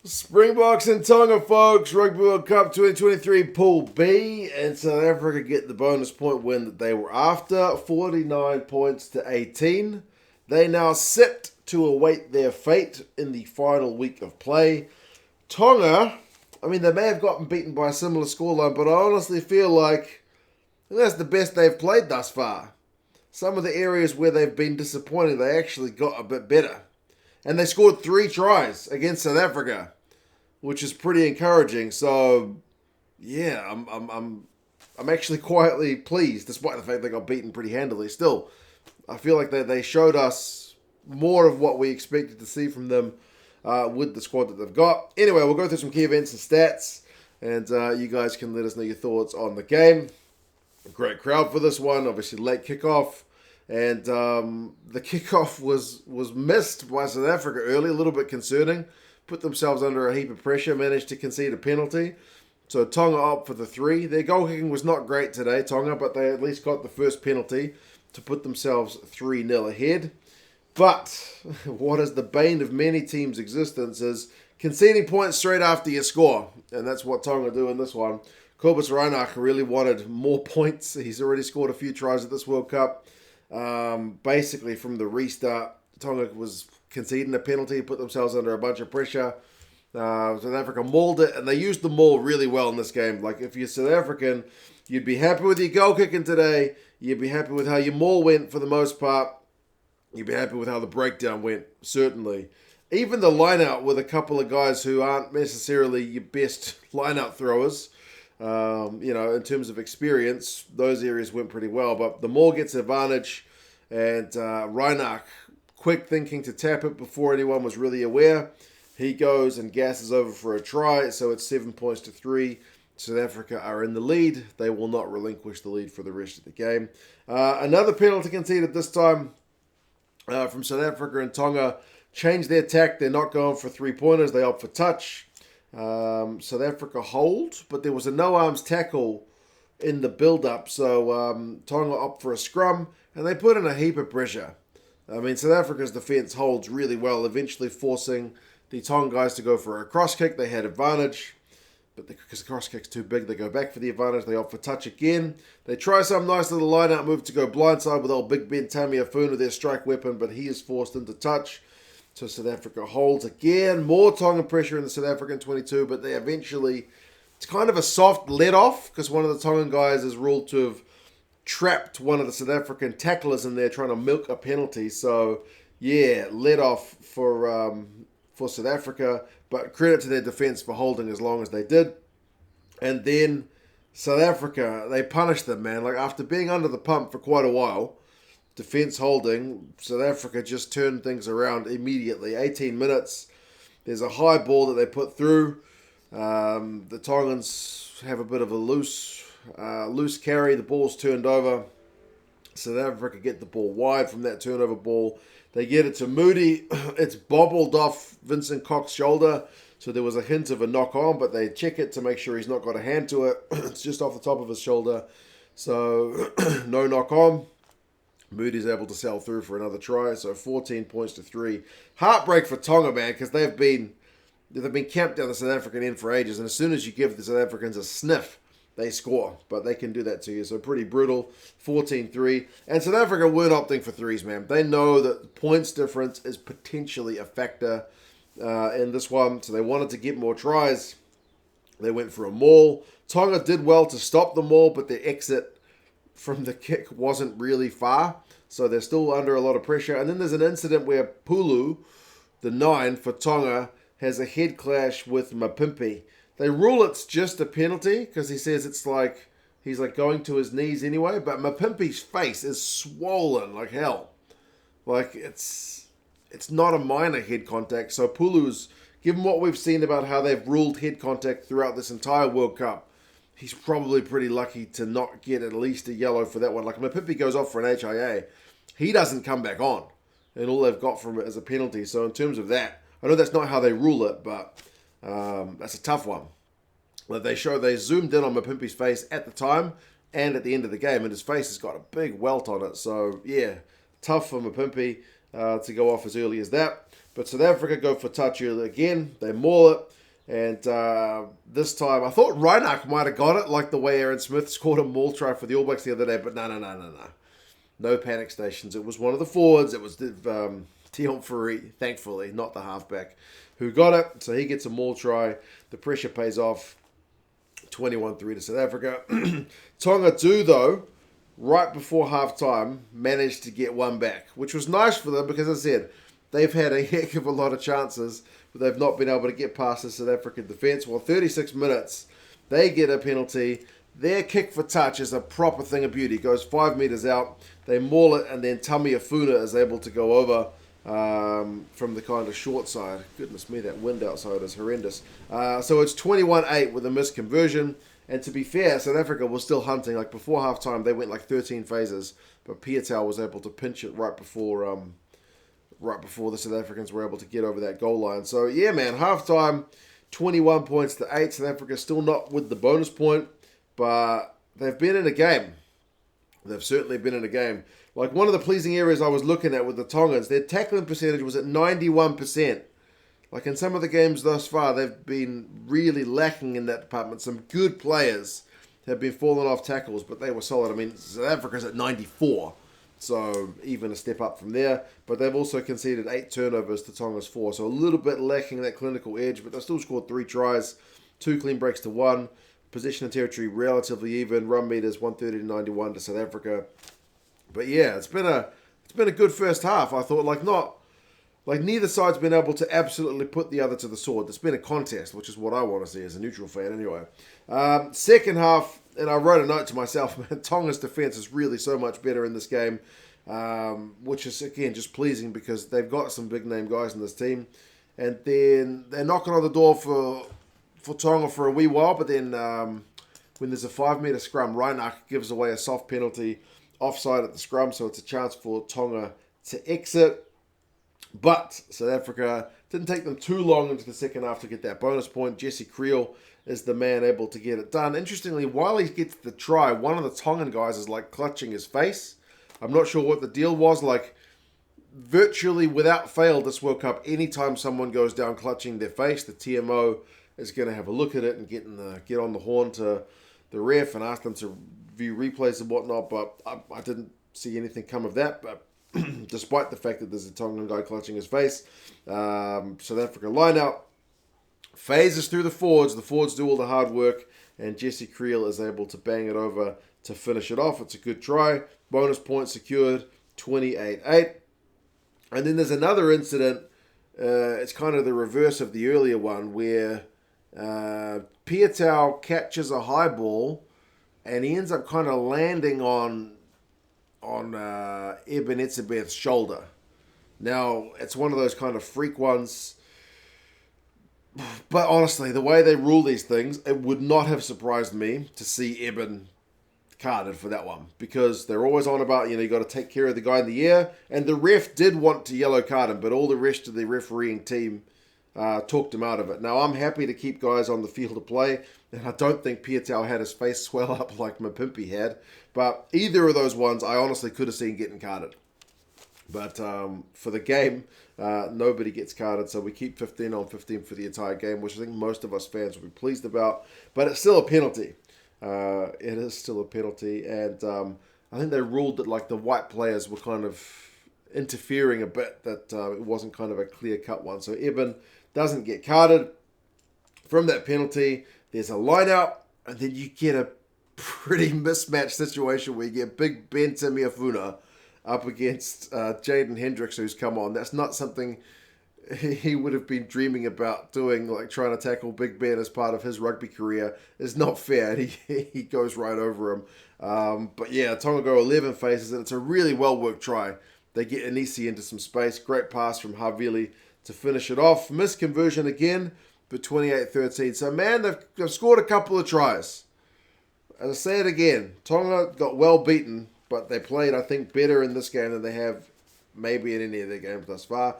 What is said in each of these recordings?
Springboks and Tonga, folks. Rugby World Cup 2023 Pool B, and South Africa get the bonus point win that they were after, 49 points to 18. They now sit to await their fate in the final week of play. Tonga, I mean, they may have gotten beaten by a similar scoreline, but I honestly feel like that's the best they've played thus far. Some of the areas where they've been disappointing, they actually got a bit better. And they scored 3 tries against South Africa, which is pretty encouraging. So, yeah, I'm actually quietly pleased, despite the fact they got beaten pretty handily. Still, I feel like they showed us more of what we expected to see from them with the squad that they've got. Anyway, we'll go through some key events and stats, and you guys can let us know your thoughts on the game. A great crowd for this one. Obviously, late kickoff. And the kickoff was missed by South Africa early, a little bit concerning. Put themselves under a heap of pressure, managed to concede a penalty. So Tonga up for the 3. Their goal kicking was not great today, Tonga, but they at least got the first penalty to put themselves 3-0 ahead. But what is the bane of many teams' existence is conceding points straight after you score. And that's what Tonga do in this one. Cobus Reinach really wanted more points. He's already scored a few tries at this World Cup. Basically from the restart, Tonga was conceding a penalty, put themselves under a bunch of pressure. South Africa mauled it, and they used the maul really well in this game. Like, if you're South African, you'd be happy with your goal kicking today. You'd be happy with how your maul went for the most part. You'd be happy with how the breakdown went, certainly. Even the line-out with a couple of guys who aren't necessarily your best line-out throwers. In terms of experience, those areas went pretty well. But the maul gets advantage, and Reinach, quick thinking to tap it before anyone was really aware. He goes and gasses over for a try, so it's 7 points to 3. South Africa are in the lead. They will not relinquish the lead for the rest of the game. Another penalty conceded this time from South Africa, and Tonga changed their tack. They're not going for 3-pointers. They opt for touch. South Africa hold, but there was a no-arms tackle in the build-up, so Tonga opt for a scrum, and they put in a heap of pressure. I mean, South Africa's defence holds really well, eventually forcing the Tonga guys to go for a cross kick. They had advantage, but because the cross kick's too big, they go back for the advantage. They opt for touch again. They try some nice little line-out move to go blindside with old Big Ben Tamiafuna, their strike weapon, but he is forced into touch. So South Africa holds again. More Tongan pressure in the South African 22, but they eventually, it's kind of a soft let-off because one of the Tongan guys is ruled to have trapped one of the South African tacklers in there trying to milk a penalty. So, yeah, let-off for South Africa, but credit to their defence for holding as long as they did. And then South Africa, they punished them, man. Like, after being under the pump for quite a while, defence holding, South Africa just turned things around immediately. 18 minutes. There's a high ball that they put through. The Tongans have a bit of a loose carry. The ball's turned over. South Africa get the ball wide from that turnover ball. They get it to Moodie. It's bobbled off Vincent Koch's shoulder. So there was a hint of a knock on, but they check it to make sure he's not got a hand to it. It's just off the top of his shoulder. So no knock on. Moodie's able to sail through for another try, so 14 points to 3. Heartbreak for Tonga, man, because they've been camped down the South African end for ages, and as soon as you give the South Africans a sniff, they score. But they can do that to you, so pretty brutal. 14-3. And South Africa weren't opting for threes, man. They know that the points difference is potentially a factor in this one, so they wanted to get more tries. They went for a maul. Tonga did well to stop the maul, but their exit from the kick wasn't really far, so they're still under a lot of pressure. And then there's an incident where Pulu, the 9 for Tonga, has a head clash with Mapimpi. They rule it's just a penalty because he says it's like he's like going to his knees anyway, but Mapimpi's face is swollen like hell. Like it's not a minor head contact. So Pulu's, given what we've seen about how they've ruled head contact throughout this entire World Cup, he's probably pretty lucky to not get at least a yellow for that one. Like, Mapimpi goes off for an HIA. He doesn't come back on. And all they've got from it is a penalty. So in terms of that, I know that's not how they rule it, but that's a tough one. But they zoomed in on Mapimpi's face at the time and at the end of the game, and his face has got a big welt on it. So, yeah, tough for Mapimpi to go off as early as that. But South Africa go for touch early again. They maul it. And this time, I thought Reinach might have got it, like the way Aaron Smith scored a maul try for the All Blacks the other day. But no. No panic stations. It was one of the forwards. It was Deon Fourie, thankfully, not the halfback, who got it. So he gets a maul try. The pressure pays off. 21-3 to South Africa. Tonga do, though, right before halftime, managed to get one back, which was nice for them because, as I said, they've had a heck of a lot of chances, but they've not been able to get past the South African defence. Well, 36 minutes, they get a penalty. Their kick for touch is a proper thing of beauty. It goes 5 metres out. They maul it, and then Tamiafuna is able to go over from the kind of short side. Goodness me, that wind outside is horrendous. So it's 21-8 with a missed conversion. And to be fair, South Africa was still hunting. Like before halftime, they went like 13 phases, but Piatau was able to pinch it right before the South Africans were able to get over that goal line. So yeah, man, halftime, 21 points to 8. South Africa still not with the bonus point, but they've been in a game. They've certainly been in a game. Like one of the pleasing areas I was looking at with the Tongans, their tackling percentage was at 91%. Like in some of the games thus far, they've been really lacking in that department. Some good players have been falling off tackles, but they were solid. I mean, South Africa's at 94, so even a step up from there. But they've also conceded 8 turnovers to Tonga's 4, so a little bit lacking that clinical edge, but they still scored 3 tries, 2 clean breaks to 1. Position and territory relatively even. Run meters 130 to 91 to South Africa. But yeah, it's been a good first half. I thought neither side's been able to absolutely put the other to the sword. It's been a contest, which is what I want to see as a neutral fan anyway. Second half, and I wrote a note to myself, man, Tonga's defense is really so much better in this game, which is again just pleasing because they've got some big name guys in this team, and then they're knocking on the door for Tonga for a wee while, but then when there's a 5 metre scrum, Reinach gives away a soft penalty offside at the scrum, so it's a chance for Tonga to exit. But South Africa didn't take them too long into the second half to get that bonus point. Jesse Creel is the man able to get it done. Interestingly, while he gets the try, one of the Tongan guys is like clutching his face. I'm not sure what the deal was. Like virtually without fail this World Cup, anytime someone goes down clutching their face, the TMO is going to have a look at it and get on the horn to the ref and ask them to view replays and whatnot. But I didn't see anything come of that. But despite the fact that there's a Tongan guy clutching his face, South Africa line out, phases through the forwards. The forwards do all the hard work, and Jesse Creel is able to bang it over to finish it off. It's a good try. Bonus point secured, 28-8. And then there's another incident. It's kind of the reverse of the earlier one where Piatau catches a high ball and he ends up kind of landing on Eben Etzebeth's shoulder. Now, it's one of those kind of freak ones. But honestly, the way they rule these things, it would not have surprised me to see Eben carded for that one. Because they're always on about, you got to take care of the guy in the air. And the ref did want to yellow card him, but all the rest of the refereeing team talked him out of it. Now, I'm happy to keep guys on the field of play, and I don't think Piatau had his face swell up like Mapimpi had, but either of those ones I honestly could have seen getting carded. But for the game, nobody gets carded, so we keep 15 on 15 for the entire game, which I think most of us fans will be pleased about, but it's still a penalty. It is still a penalty, and I think they ruled that like the white players were kind of interfering a bit, that it wasn't kind of a clear-cut one. So Eben doesn't get carded. From that penalty, there's a line out, and then you get a pretty mismatched situation where you get Big Ben Tamiafuna up against Jaden Hendricks, who's come on. That's not something he would have been dreaming about doing, like trying to tackle Big Ben as part of his rugby career. Is not fair. He goes right over him. But yeah, Tonga go 11 phases, and it's a really well-worked try. They get Nche into some space. Great pass from Willie to finish it off. Missed conversion again, but 28-13. So, man, they've scored a couple of tries. As I say it again, Tonga got well beaten, but they played, I think, better in this game than they have maybe in any of their games thus far.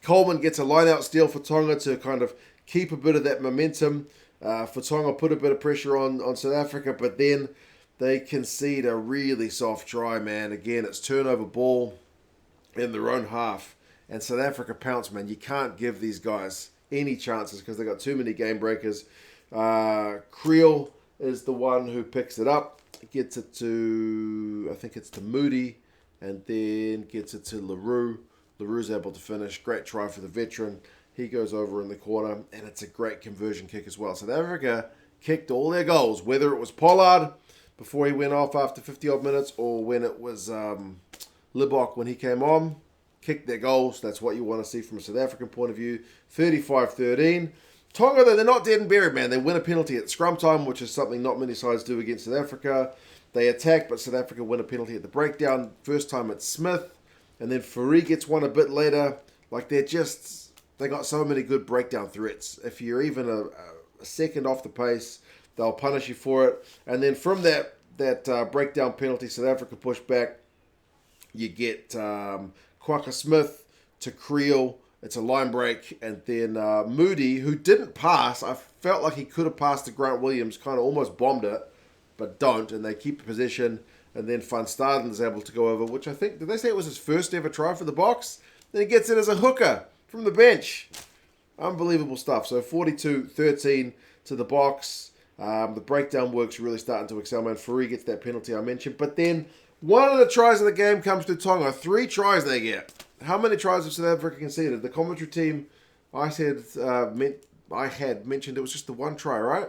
Coleman gets a line-out steal for Tonga to kind of keep a bit of that momentum. For Tonga, put a bit of pressure on South Africa, but then they concede a really soft try, man. Again, it's turnover ball in their own half. and South Africa pounced, man. You can't give these guys any chances because they got too many game breakers. Creel is the one who picks it up, gets it to, I think it's to Moodie, and then gets it to Roux. Roux's able to finish. Great try for the veteran. He goes over in the corner, and it's a great conversion kick as well. South Africa kicked all their goals, whether it was Pollard before he went off after 50-odd minutes, or when it was Libok when he came on. Kicked their goals. That's what you want to see from a South African point of view. 35-13. Tonga, though, they're not dead and buried, man. They win a penalty at scrum time, which is something not many sides do against South Africa. They attack, but South Africa win a penalty at the breakdown. First time it's Smith, and then Fourie gets one a bit later. Like, they got so many good breakdown threats. If you're even a second off the pace, they'll punish you for it. And then from that breakdown penalty, South Africa push back. You get Kwaka Smith to Creel. It's a line break. And then Moodie, who didn't pass. I felt like he could have passed to Grant Williams. Kind of almost bombed it, but don't. And they keep the possession. And then Van Staden is able to go over, which I think, did they say it was his first ever try for the Boks? Then he gets it as a hooker from the bench. Unbelievable stuff. So 42-13 to the Boks. The breakdown work's really starting to excel, man. Fourie gets that penalty I mentioned. But then one of the tries of the game comes to Tonga. 3 tries they get. How many tries have South Africa conceded? The commentary team, I had mentioned it was just the 1 try, right?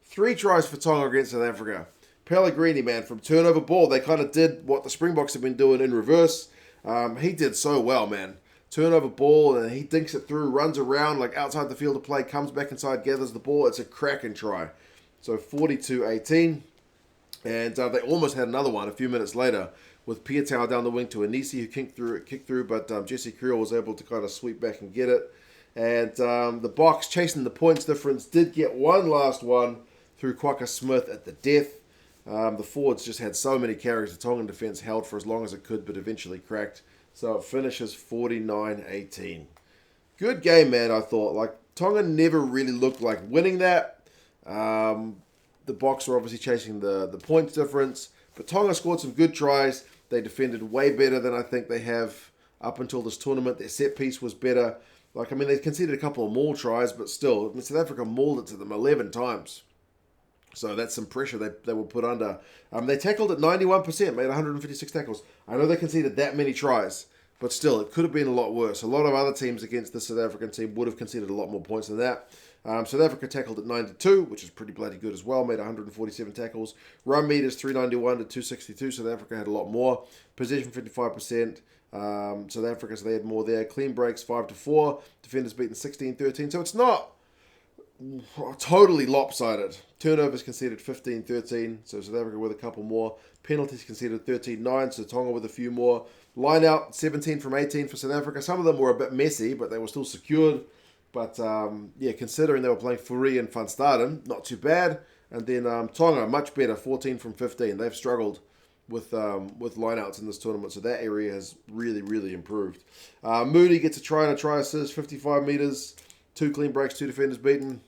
3 tries for Tonga against South Africa. Pellegrini, man, from turnover ball. They kind of did what the Springboks have been doing in reverse. He did so well, man. Turnover ball, and he dinks it through, runs around like outside the field of play, comes back inside, gathers the ball. It's a cracking try. So 42-18. And they almost had another one a few minutes later with Piatow down the wing to Nche, who kicked through, but Jesse Creel was able to kind of sweep back and get it. And the Boks, chasing the points difference, did get one last one through Kwaka Smith at the death. The forwards just had so many carries. The Tongan defence held for as long as it could, but eventually cracked. So it finishes 49-18. Good game, man, I thought. Like, Tonga never really looked like winning that. The Boks were obviously chasing the points difference. But Tonga scored some good tries. They defended way better than I think they have up until this tournament. Their set piece was better. Like, I mean, they conceded a couple of more tries, but still, South Africa mauled it to them 11 times. So that's some pressure they were put under. They tackled at 91%, made 156 tackles. I know they conceded that many tries, but still, it could have been a lot worse. A lot of other teams against the South African team would have conceded a lot more points than that. South Africa tackled at 92, which is pretty bloody good as well, made 147 tackles. Run meters 391 to 262. South Africa had a lot more. Possession 55%. South Africa, so they had more there. Clean breaks 5-4. Defenders beaten 16-13. So it's not totally lopsided. Turnovers conceded 15-13, so South Africa with a couple more. Penalties conceded 13-9, so Tonga with a few more. Line out 17 from 18 for South Africa. Some of them were a bit messy, but they were still secured. But considering they were playing Fourie and Van Staden, not too bad. And then Tonga, much better, 14 from 15. They've struggled with lineouts in this tournament, so that area has really, really improved. Moodie gets a try and a try assist, 55 metres, 2 clean breaks, 2 defenders beaten.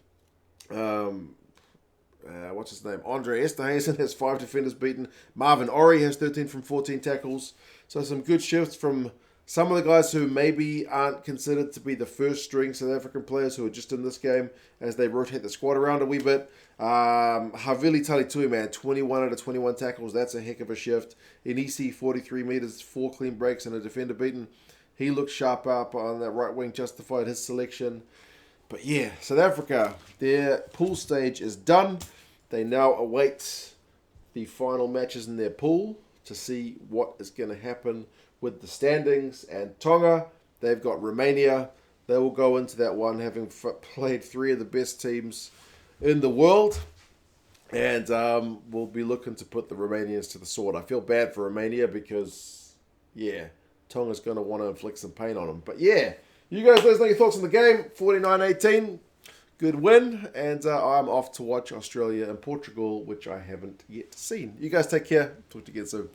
What's his name? Andre Esterhuizen has 5 defenders beaten. Marvin Orie has 13 from 14 tackles. So some good shifts from some of the guys who maybe aren't considered to be the first string South African players who are just in this game as they rotate the squad around a wee bit. Havili Talitui, man, 21 out of 21 tackles. That's a heck of a shift. Nche, 43 metres, 4 clean breaks and a defender beaten. He looked sharp up on that right wing, justified his selection. But yeah, South Africa, their pool stage is done. They now await the final matches in their pool to see what is going to happen with the standings. And Tonga, they've got Romania. They will go into that one having played 3 of the best teams in the world. And we'll be looking to put the Romanians to the sword. I feel bad for Romania because, yeah, Tonga's going to want to inflict some pain on them. But yeah, you guys let us know your thoughts on the game. 49-18. Good win. And I'm off to watch Australia and Portugal, which I haven't yet seen. You guys take care. Talk to you again soon.